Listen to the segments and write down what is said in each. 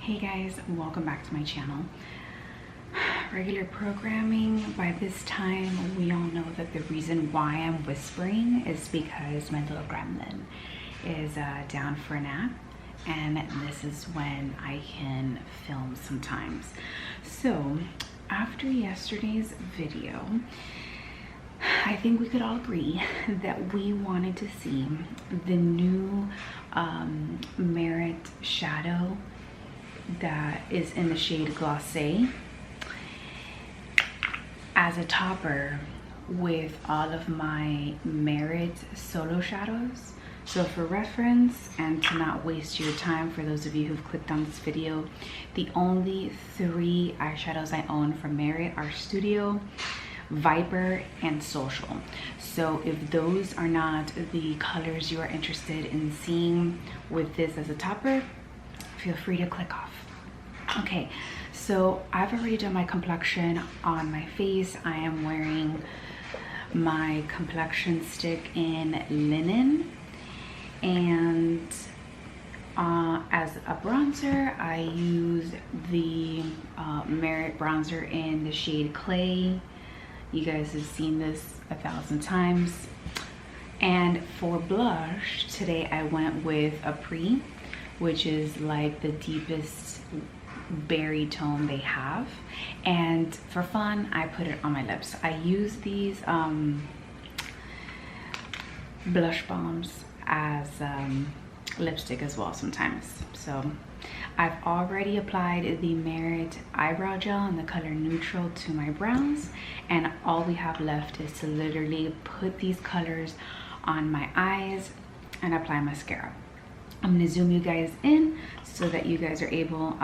Hey guys, welcome back to my channel. Regular programming. By this time, we all know that the reason why I'm whispering is because my little gremlin is down for a nap, and this is when I can film sometimes. So after yesterday's video, I think we could all agree that we wanted to see the new Merit shadow that is in the shade Glace as a topper with all of my Merit solo shadows. So for reference and to not waste your time, for those of you who've clicked on this video, the only 3 eyeshadows I own from Merit are Studio, Viper, and Social. So if those are not the colors you are interested in seeing with this as a topper, feel free to click off. Okay, so I've already done my complexion on my face. I am wearing my complexion stick in linen, and as a bronzer I use the Merit bronzer in the shade Clay. You guys have seen this 1,000 times. And for blush, today I went with Apres, which is like the deepest berry tone they have, and for fun I put it on my lips. I use these blush balms as lipstick as well sometimes. So I've already applied the Merit eyebrow gel in the color neutral to my brows, and all we have left is to literally put these colors on my eyes and apply mascara. I'm going to zoom you guys in so that you guys are able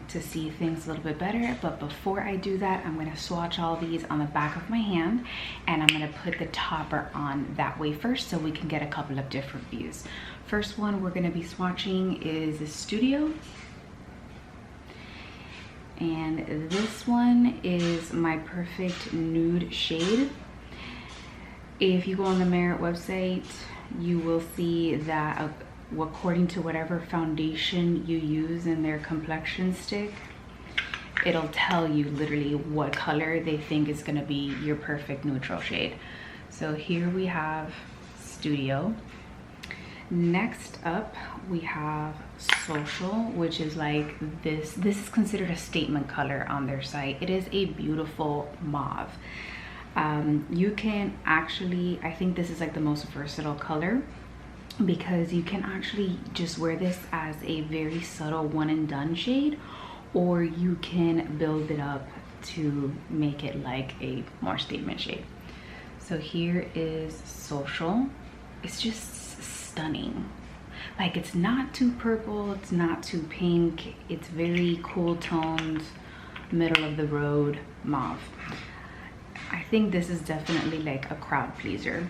to see things a little bit better. But before I do that, I'm going to swatch all these on the back of my hand, and I'm going to put the topper on that way first so we can get a couple of different views. First one we're going to be swatching is the Studio. And this one is my perfect nude shade. If you go on the Merit website, you will see that according to whatever foundation you use in their complexion stick, it'll tell you literally what color they think is going to be your perfect neutral shade. So here we have Studio. Next up we have Social, which is like this is considered a statement color on their site. It is a beautiful mauve. You can actually, I think this is like the most versatile color, because you can actually just wear this as a very subtle one and done shade, or you can build it up to make it like a more statement shade. So here is Social. It's just stunning. Like, it's not too purple, it's not too pink, it's very cool toned, middle of the road mauve. I think this is definitely like a crowd pleaser.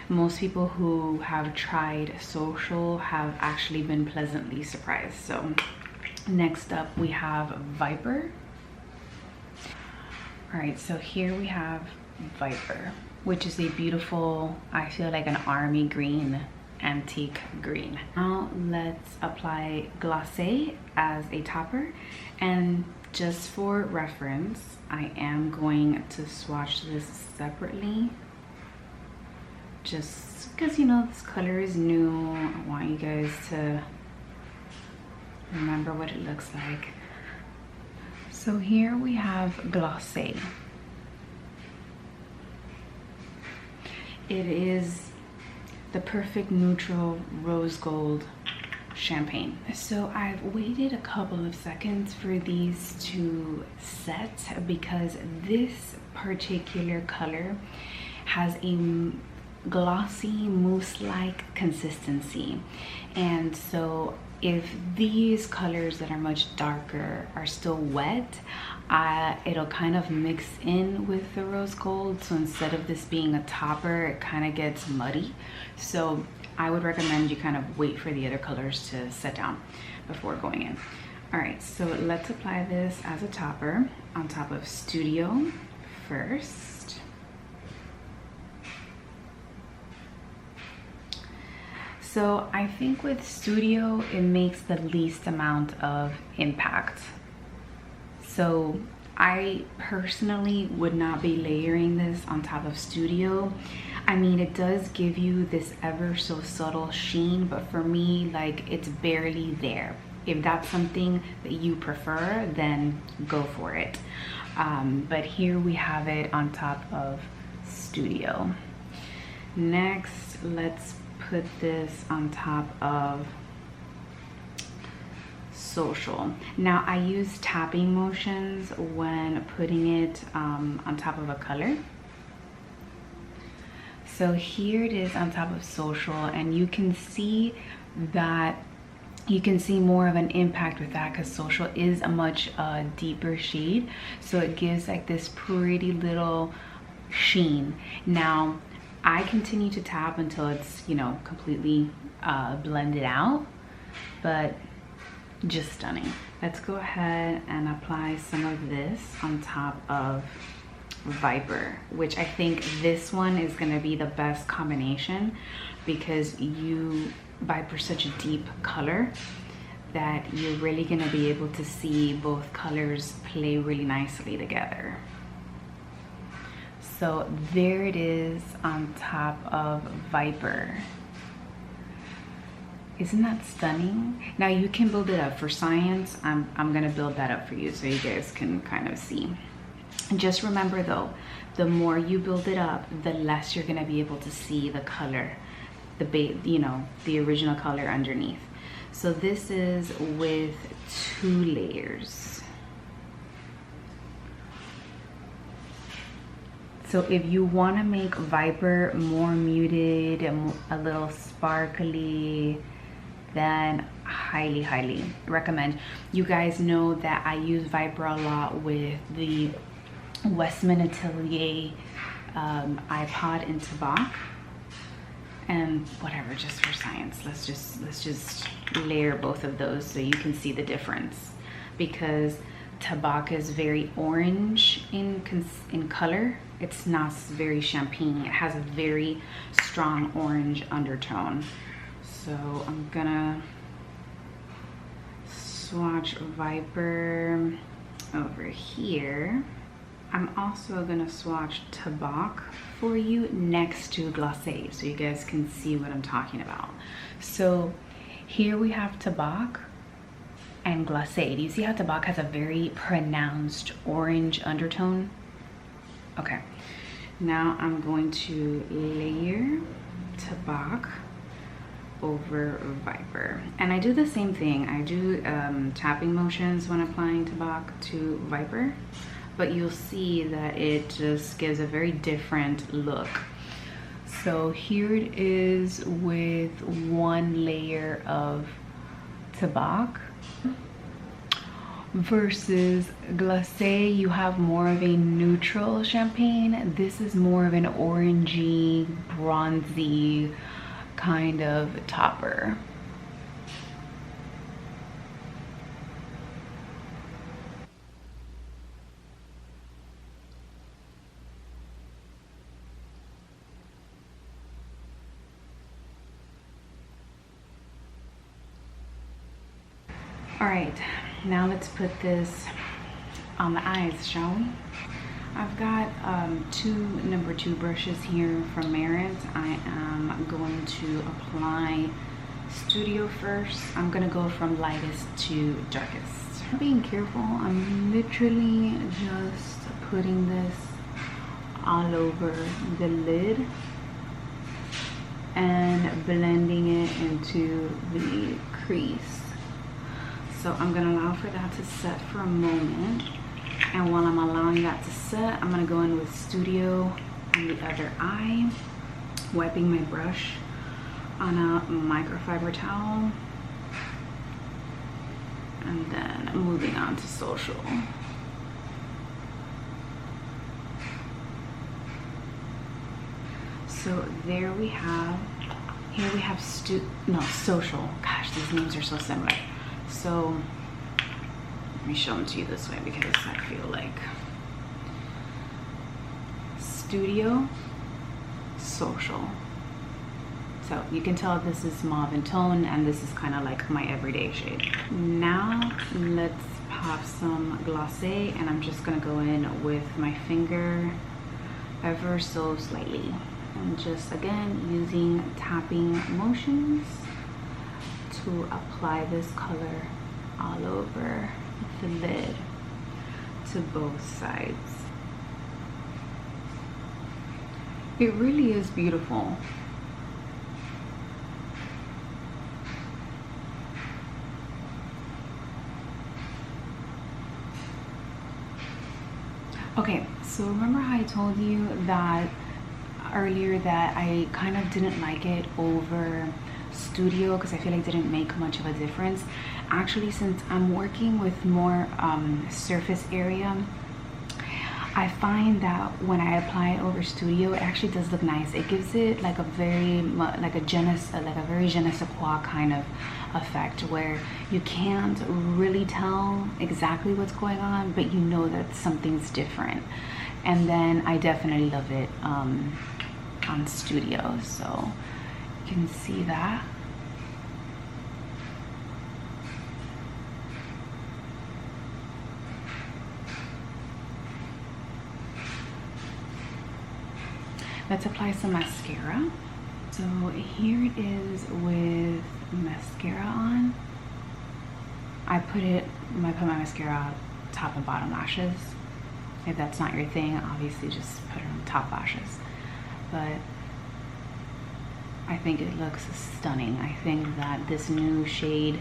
Most people who have tried Social have actually been pleasantly surprised. So next up we have Viper. All right, so here we have Viper, which is a beautiful, I feel like an army green, antique green. Now let's apply Glace as a topper, and just for reference I am going to swatch this separately, just because, you know, this color is new. I want you guys to remember what it looks like. So here we have Glace. It is the perfect neutral rose gold champagne. So I've waited a couple of seconds for these to set, because this particular color has a glossy mousse-like consistency, and so if these colors that are much darker are still wet, it'll kind of mix in with the rose gold. So instead of this being a topper, it kind of gets muddy. So I would recommend you kind of wait for the other colors to set down before going in. All right, so let's apply this as a topper on top of Studio first. So I think with Studio, it makes the least amount of impact. So I personally would not be layering this on top of Studio. I mean, it does give you this ever so subtle sheen, but for me, like, it's barely there. If that's something that you prefer, then go for it. But here we have it on top of Studio. Next, let's put this on top of Social. Now, I use tapping motions when putting it on top of a color. So here it is on top of Social, and you can see that you can see more of an impact with that because Social is a much deeper shade, so it gives like this pretty little sheen. Now I continue to tap until it's, you know, completely blended out, but just stunning. Let's go ahead and apply some of this on top of Viper, which I think this one is going to be the best combination because Viper's such a deep color that you're really going to be able to see both colors play really nicely together. So there it is on top of Viper. Isn't that stunning? Now you can build it up. For science, I'm gonna build that up for you so you guys can kind of see. Just remember though, the more you build it up, the less you're gonna be able to see the color, the original color underneath. So this is with 2 layers. So if you want to make Viper more muted and a little sparkly, then highly recommend. You guys know that I use Viper a lot with the Westman Atelier iPod in Tabak, and whatever, just for science, let's just layer both of those so you can see the difference, because Tabak is very orange in color. It's not very champagne. It has a very strong orange undertone. So I'm gonna swatch Viper over here. I'm also gonna swatch Tabak for you next to Glace so you guys can see what I'm talking about. So here we have Tabak and Glace. Do you see how Tabak has a very pronounced orange undertone? Okay, now I'm going to layer Tabak over Viper, and I do the same thing. I do tapping motions when applying Tabak to Viper, but you'll see that it just gives a very different look. So here it is with 1 layer of Tabak versus Glace. You have more of a neutral champagne. This is more of an orangey, bronzy kind of topper. All right, now let's put this on the eyes, shall we? I've got 2 number 2 brushes here from Merit. I am going to apply Studio first. I'm gonna go from lightest to darkest. Being careful, I'm literally just putting this all over the lid and blending it into the crease. So I'm gonna allow for that to set for a moment. And while I'm allowing that to set, I'm gonna go in with Studio on the other eye, wiping my brush on a microfiber towel, and then moving on to Social. So there we have, here we have Social. Gosh, these names are so similar. So let me show them to you this way because I feel like Studio, Social. So you can tell this is mauve in tone, and this is kind of like my everyday shade. Now let's pop some Glace, and I'm just gonna go in with my finger ever so slightly, and just again using tapping motions to apply this color all over the lid to both sides. It really is beautiful. Okay, so remember how I told you that earlier that I kind of didn't like it over studio because I feel like it didn't make much of a difference? Actually, since I'm working with more surface area, I find that when I apply it over studio, it actually does look nice. It gives it like a very like a very je ne sais quoi kind of effect, where you can't really tell exactly what's going on, but you know that something's different. And then I definitely love it on studio, so you can see that. Let's apply some mascara. So here it is with mascara on. I put my mascara top and bottom lashes. If that's not your thing, obviously just put it on top lashes. But I think it looks stunning. I think that this new shade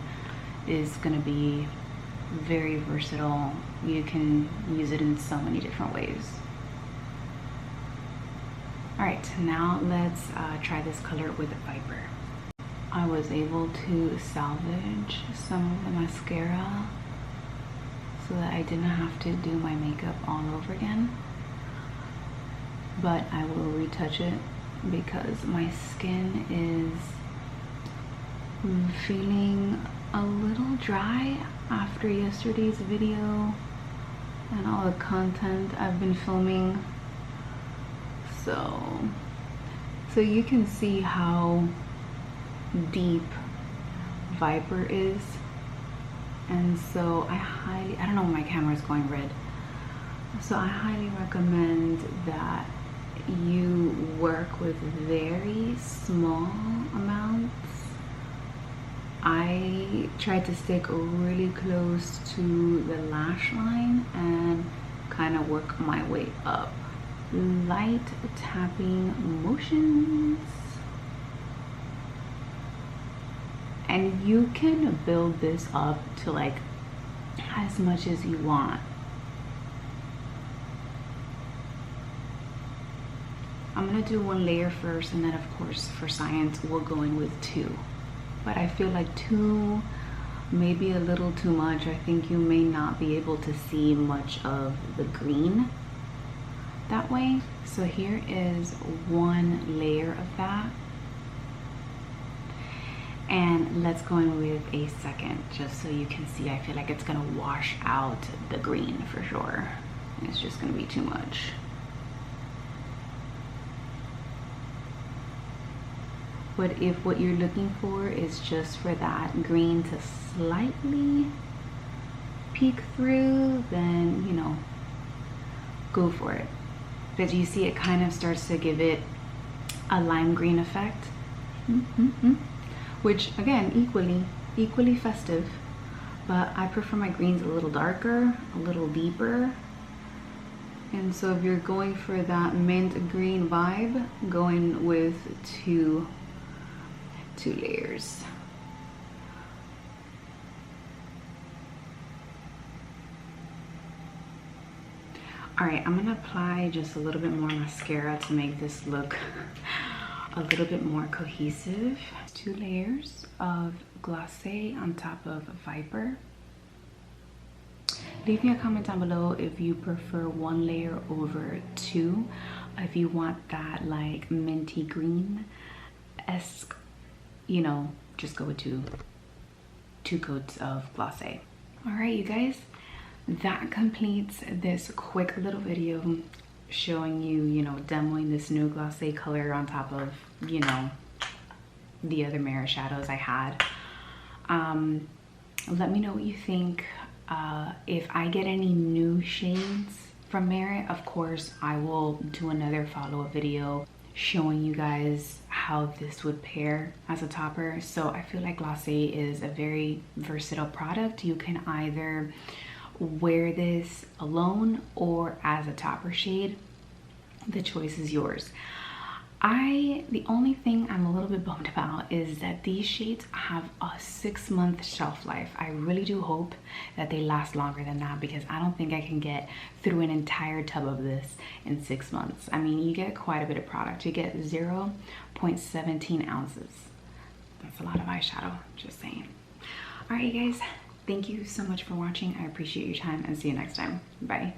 is gonna be very versatile. You can use it in so many different ways. All right, now let's try this color with Viper. I was able to salvage some of the mascara so that I didn't have to do my makeup all over again. But I will retouch it because my skin is feeling a little dry after yesterday's video and all the content I've been filming. So you can see how deep Viper is, and so I don't know, my camera's going red, so I highly recommend that you work with very small amounts. I tried to stick really close to the lash line and kind of work my way up. Light tapping motions, and you can build this up to like as much as you want. I'm gonna do one layer first, and then of course for science we'll go in with two, but I feel like two may be a little too much. I think you may not be able to see much of the green that way. So here is one layer of that, and let's go in with a second just so you can see. I feel like it's gonna wash out the green for sure. It's just gonna be too much. But if what you're looking for is just for that green to slightly peek through, then you know, go for it. Because you see it kind of starts to give it a lime green effect, which again, equally festive, but I prefer my greens a little darker, a little deeper. And so if you're going for that mint green vibe, go in with two layers. All right, I'm gonna apply just a little bit more mascara to make this look a little bit more cohesive. 2 layers of Glace on top of Viper. Leave me a comment down below if you prefer 1 layer over 2. If you want that like minty green-esque, you know, just go with two coats of Glace. All right, you guys. That completes this quick little video showing you, you know, demoing this new Glace color on top of, you know, the other Merit shadows I had. Let me know what you think. If I get any new shades from Merit, of course I will do another follow-up video showing you guys how this would pair as a topper. So I feel like Glace is a very versatile product. You can either wear this alone or as a topper shade. The choice is yours. The only thing I'm a little bit bummed about is that these shades have a 6-month shelf life. I really do hope that they last longer than that, because I don't think I can get through an entire tub of this in 6 months. I mean, you get quite a bit of product. You get 0.17 ounces. That's a lot of eyeshadow, just saying. All right, guys, thank you so much for watching. I appreciate your time and see you next time. Bye.